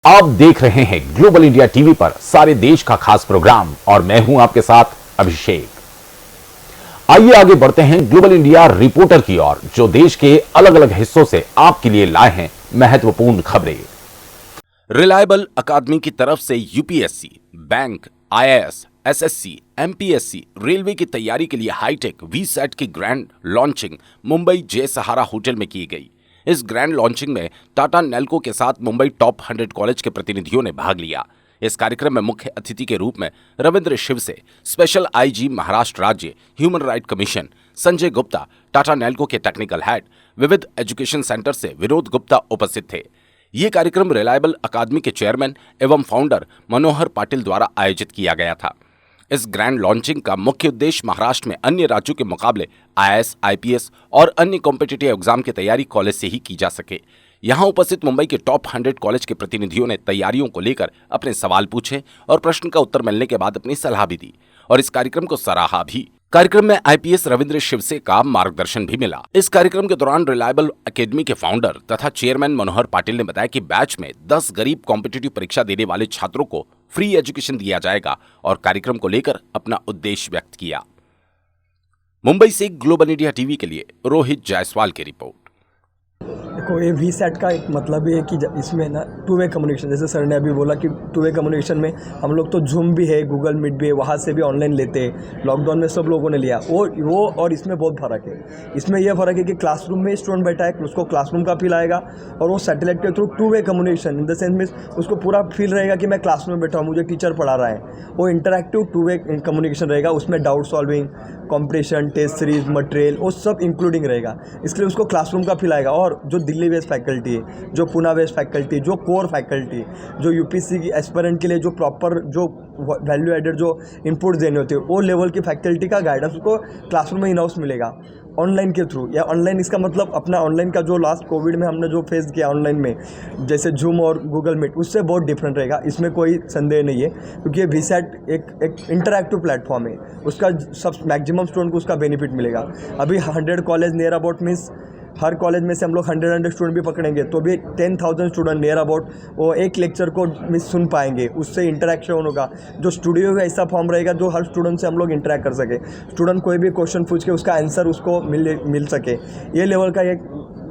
आप देख रहे हैं ग्लोबल इंडिया टीवी पर सारे देश का खास प्रोग्राम और मैं हूं आपके साथ अभिषेक। आइए आगे बढ़ते हैं ग्लोबल इंडिया रिपोर्टर की ओर, जो देश के अलग अलग हिस्सों से आपके लिए लाए हैं महत्वपूर्ण खबरें। रिलायबल अकादमी की तरफ से UPSC, bank, IAS, SSC, MPSC, railway की तैयारी के लिए हाईटेक वीसैट की ग्रैंड लॉन्चिंग मुंबई जय सहारा होटल में की गई। इस ग्रैंड लॉन्चिंग में टाटा नेल्को के साथ मुंबई टॉप 100 कॉलेज के प्रतिनिधियों ने भाग लिया। इस कार्यक्रम में मुख्य अतिथि के रूप में रविंद्र शिवसे, स्पेशल आईजी महाराष्ट्र राज्य, human right commission, Sanjay Gupta, Tata Nelco के टेक्निकल हेड, विविध एजुकेशन सेंटर से विनोद गुप्ता उपस्थित थे। ये कार्यक्रम रिलायबल अकादमी के चेयरमैन एवं फाउंडर मनोहर पाटिल द्वारा आयोजित किया गया था। इस ग्रैंड लॉन्चिंग का मुख्य उद्देश्य महाराष्ट्र में अन्य राज्यों के मुकाबले आईएएस, आईपीएस और अन्य कॉम्पिटिटिव एग्जाम की तैयारी कॉलेज से ही की जा सके। यहां उपस्थित मुंबई के टॉप 100 कॉलेज के प्रतिनिधियों ने तैयारियों को लेकर अपने सवाल पूछे और प्रश्न का उत्तर मिलने के बाद अपनी सलाह भी दी और इस कार्यक्रम को सराहा भी। कार्यक्रम में आईपीएस रविंद्र शिवसे का मार्गदर्शन भी मिला। इस कार्यक्रम के दौरान रिलायबल अकेडमी के फाउंडर तथा चेयरमैन मनोहर पाटिल ने बताया कि बैच में 10 गरीब कॉम्पिटिटिव परीक्षा देने वाले छात्रों को फ्री एजुकेशन दिया जाएगा और कार्यक्रम को लेकर अपना उद्देश्य व्यक्त किया। मुंबई से ग्लोबल इंडिया टीवी के लिए रोहित जायसवाल की रिपोर्ट। देखो, ये वी सेट का एक मतलब ये है कि इसमें ना टू वे कम्युनिकेशन, जैसे सर ने अभी बोला कि टू वे कम्युनिकेशन में हम लोग तो जूम भी है, गूगल मीट भी है, वहाँ से भी ऑनलाइन लेते हैं। लॉकडाउन में सब लोगों ने लिया वो और इसमें बहुत फ़र्क है। इसमें यह फ़र्क है कि क्लासरूम में स्टूडेंट बैठा है, उसको क्लासरूम का फील आएगा और वो सैटेलाइट के through two way communication in the sense में उसको पूरा फील रहेगा कि मैं क्लासरूम में बैठा हूँ, मुझे टीचर पढ़ा रहा है। वो इंटरैक्टिव टू वे कम्युनिकेशन रहेगा, उसमें doubt solving, competition, test series, material वो सब इंक्लूडिंग रहेगा। इसलिए उसको क्लासरूम का फील आएगा। और जो दिल्ली बेस्ड फैकल्टी है, जो पुणे बेस्ड फैकल्टी, जो कोर फैकल्टी, जो यूपीएससी की एस्पिरेंट के लिए जो प्रॉपर जो वैल्यू एडेड जो इनपुट देने होते हैं, वो लेवल की फैकल्टी का गाइडेंस उसको क्लासरूम में इन हाउस मिलेगा ऑनलाइन के थ्रू। या ऑनलाइन इसका मतलब अपना ऑनलाइन का जो लास्ट कोविड में हमने जो फेस किया ऑनलाइन में, जैसे जूम और गूगल मीट, उससे बहुत डिफरेंट रहेगा, इसमें कोई संदेह नहीं है। क्योंकि ये वीसैट एक इंटरैक्टिव प्लेटफॉर्म है, उसका सब मैक्सिमम स्टूडेंट को उसका बेनिफिट मिलेगा। अभी 100 college near about means her college में से हम लोग 100 स्टूडेंट भी पकड़ेंगे तो भी 10,000 स्टूडेंट नियर अबाउट वो एक लेक्चर को मिस सुन पाएंगे, उससे इंटरेक्शन होगा। जो स्टूडियो का ऐसा फॉर्म रहेगा जो हर स्टूडेंट से हम लोग इंटरेक्ट कर सके, स्टूडेंट कोई भी क्वेश्चन पूछ के उसका आंसर उसको मिल सके। ये लेवल का एक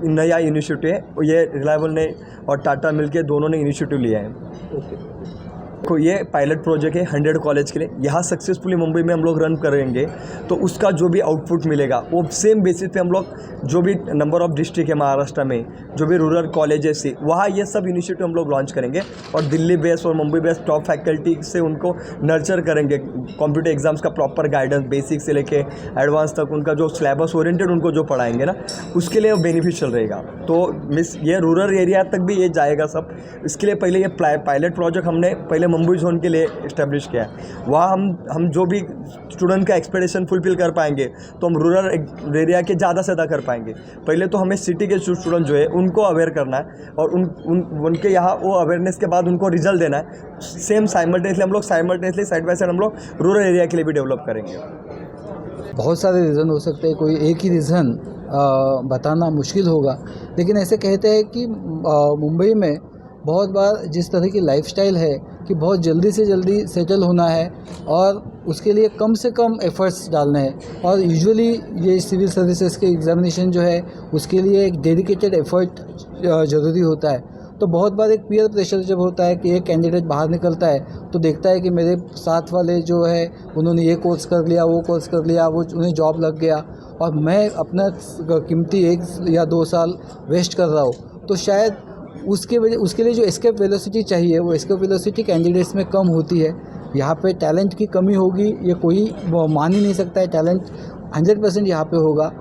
नया इनिशिएटिव है, ये रिलायबल ने और टाटा मिलके दोनों ने इनिशिएटिव लिया है। तो ये पायलट प्रोजेक्ट है 100 कॉलेज के लिए। यहाँ सक्सेसफुली मुंबई में हम लोग रन करेंगे तो उसका जो भी आउटपुट मिलेगा वो सेम बेसिस पे हम लोग जो भी नंबर ऑफ डिस्ट्रिक्ट है महाराष्ट्र में, जो भी रूरल कॉलेजेस है, वहाँ ये सब इनिशिएटिव हम लोग लॉन्च करेंगे और दिल्ली बेस्ड और मुंबई बेस्ड टॉप फैकल्टी से उनको नर्चर करेंगे। कॉम्पिटिटिव एग्जाम्स का प्रॉपर गाइडेंस बेसिक से लेके एडवांस तक उनका जो सिलेबस ओरिएंटेड उनको जो पढ़ाएंगे ना, उसके लिए वो बेनिफिशियल रहेगा। तो मिस ये रूरल एरिया तक भी ये जाएगा सब। इसके लिए पहले ये पायलट प्रोजेक्ट हमने पहले मुंबई जोन के लिए इस्टेब्लिश किया है। वहाँ हम जो भी स्टूडेंट का एक्सपेक्टेशन फुलफिल कर पाएंगे तो हम रूरल एरिया के ज़्यादा से ज़्यादा कर पाएंगे। पहले तो हमें सिटी के स्टूडेंट जो है उनको अवेयर करना है और उनके यहाँ वो अवेयरनेस के बाद उनको रिजल्ट देना है। Same simultaneously side by side हम लोग रूरल एरिया के लिए भी डेवलप करेंगे। बहुत सारे रीज़न हो सकते हैं, कोई एक ही रीज़न बताना मुश्किल होगा, लेकिन ऐसे कहते हैं कि मुंबई में बहुत बार जिस तरह की लाइफस्टाइल है कि बहुत जल्दी से जल्दी सेटल होना है और उसके लिए कम से कम एफ़र्ट्स डालने हैं। और यूजुअली ये सिविल सर्विसेज के एग्ज़ामिनेशन जो है उसके लिए एक डेडिकेटेड एफ़र्ट ज़रूरी होता है। तो बहुत बार एक पीयर प्रेशर जब होता है कि एक कैंडिडेट बाहर निकलता है तो देखता है कि मेरे साथ वाले जो है उन्होंने ये कोर्स कर लिया, वो कोर्स कर लिया, वो उन्हें जॉब लग गया और मैं अपना कीमती 1 या 2 साल वेस्ट कर रहा हूँ। तो शायद उसके लिए जो एस्केप वेलोसिटी चाहिए वो एस्केप वेलोसिटी कैंडिडेट्स में कम होती है। यहाँ पे टैलेंट की कमी होगी ये कोई मान ही नहीं सकता है। टैलेंट 100% यहाँ पे होगा,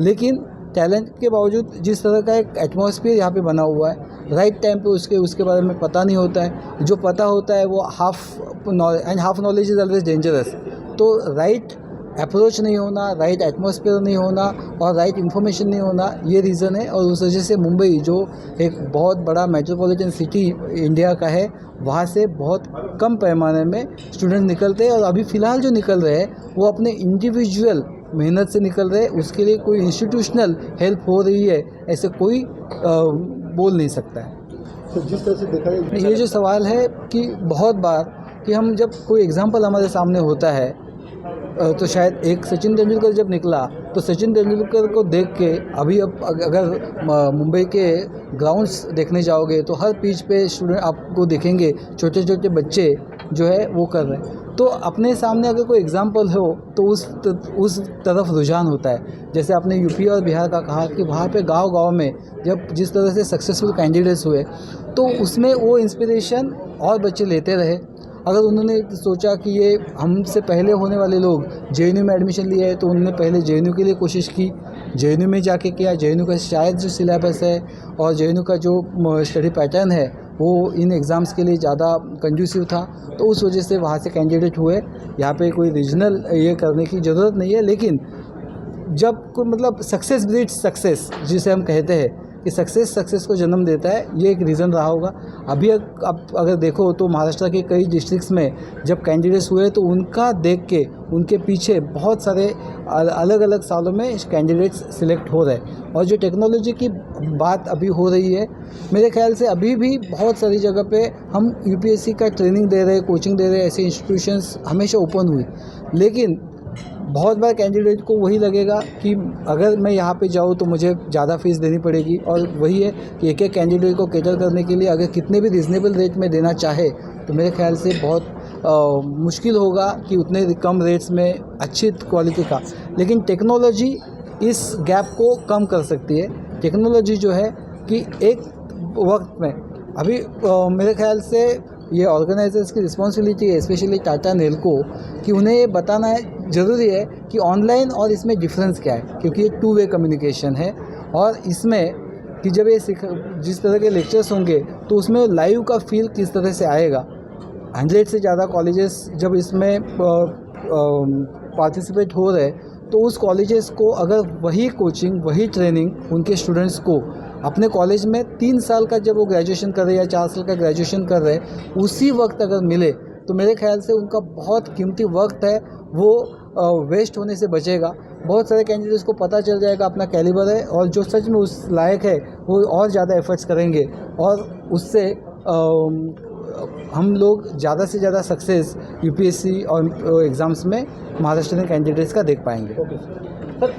लेकिन टैलेंट के बावजूद जिस तरह का एक एटमॉस्फेयर यहाँ पे बना हुआ है, राइट टाइम पे उसके बारे में पता नहीं होता है। जो पता होता है वो half knowledge is always dangerous. तो राइट अप्रोच नहीं होना, राइट एटमॉस्फेयर नहीं होना और राइट इन्फॉर्मेशन नहीं होना, ये रीज़न है। और उस वजह से मुंबई जो एक बहुत बड़ा मेट्रोपॉलिटन सिटी इंडिया का है, वहाँ से बहुत कम पैमाने में स्टूडेंट निकलते हैं और अभी फ़िलहाल जो निकल रहे हैं वो अपने इंडिविजुअल मेहनत से निकल रहे हैं। उसके लिए कोई इंस्टीट्यूशनल हेल्प हो रही है ऐसे कोई बोल नहीं सकता है। तो जिस तरह से देखा जाए ये जो सवाल है कि बहुत बार कि हम जब कोई एग्जाम्पल हमारे सामने होता है तो शायद एक सचिन तेंदुलकर जब निकला तो सचिन तेंदुलकर को देख के अभी अब अगर मुंबई के ग्राउंड्स देखने जाओगे तो हर पिच पे स्टूडेंट आपको देखेंगे, छोटे छोटे बच्चे जो है वो कर रहे हैं। तो अपने सामने अगर कोई एग्जाम्पल हो तो उस तरफ रुझान होता है। जैसे आपने यूपी और बिहार का कहा कि वहाँ पे गांव-गांव में जब जिस तरह से सक्सेसफुल कैंडिडेट्स हुए तो उसमें वो इंस्पिरेशन और बच्चे लेते रहे। अगर उन्होंने सोचा कि ये हमसे पहले होने वाले लोग जेएनयू में एडमिशन लिए है तो उन्होंने पहले जेएनयू के लिए कोशिश की, जेएनयू में जाके किया। जेएनयू का शायद जो सिलेबस है और जेएनयू का जो स्टडी पैटर्न है वो इन एग्ज़ाम्स के लिए ज़्यादा कंड्यूसिव था, तो उस वजह से वहाँ से कैंडिडेट हुए। यहाँ पे कोई रीजनल ये करने की ज़रूरत नहीं है, लेकिन जब कोई मतलब सक्सेस ब्रीड्स सक्सेस जिसे हम कहते हैं कि सक्सेस को जन्म देता है, ये एक रीज़न रहा होगा। अभी अब अगर देखो तो महाराष्ट्र के कई डिस्ट्रिक्ट्स में जब कैंडिडेट्स हुए तो उनका देख के उनके पीछे बहुत सारे अलग अलग सालों में कैंडिडेट्स सिलेक्ट हो रहे हैं। और जो टेक्नोलॉजी की बात अभी हो रही है, मेरे ख्याल से अभी भी बहुत सारी जगह पे हम यूपीएससी का ट्रेनिंग दे रहे हैं, कोचिंग दे रहे हैं, ऐसे इंस्टीट्यूशंस हमेशा ओपन हुई। लेकिन बहुत बार कैंडिडेट को वही लगेगा कि अगर मैं यहाँ पे जाऊँ तो मुझे ज़्यादा फीस देनी पड़ेगी, और वही है कि एक कैंडिडेट को कैटर करने के लिए अगर कितने भी रिजनेबल रेट में देना चाहे तो मेरे ख्याल से बहुत मुश्किल होगा कि उतने कम रेट्स में अच्छी क्वालिटी का। लेकिन टेक्नोलॉजी इस गैप को कम कर सकती है। टेक्नोलॉजी जो है कि एक वक्त में अभी मेरे ख्याल से ये ऑर्गेनाइजर्स की रिस्पॉन्सिबिलिटी है, स्पेशली टाटा नेल्को, कि उन्हें ये बताना है ज़रूरी है कि ऑनलाइन और इसमें डिफरेंस क्या है, क्योंकि ये 2 वे कम्युनिकेशन है। और इसमें कि जब ये जिस तरह के लेक्चर्स होंगे तो उसमें लाइव का फील किस तरह से आएगा। 100 से ज़्यादा कॉलेजेस जब इसमें पार्टिसिपेट हो रहे तो उस कॉलेजेस को अगर वही कोचिंग वही ट्रेनिंग उनके स्टूडेंट्स को अपने कॉलेज में 3 साल का जब वो ग्रेजुएशन कर रहे हैं या 4 साल का ग्रेजुएशन कर रहे हैं उसी वक्त अगर मिले तो मेरे ख्याल से उनका बहुत कीमती वक्त है वो वेस्ट होने से बचेगा। बहुत सारे कैंडिडेट्स को पता चल जाएगा अपना कैलिबर है, और जो सच में उस लायक है वो और ज़्यादा एफर्ट्स करेंगे और उससे हम लोग ज़्यादा से ज़्यादा सक्सेस यूपीएससी और एग्ज़ाम्स में महाराष्ट्र कैंडिडेट्स का देख पाएंगे।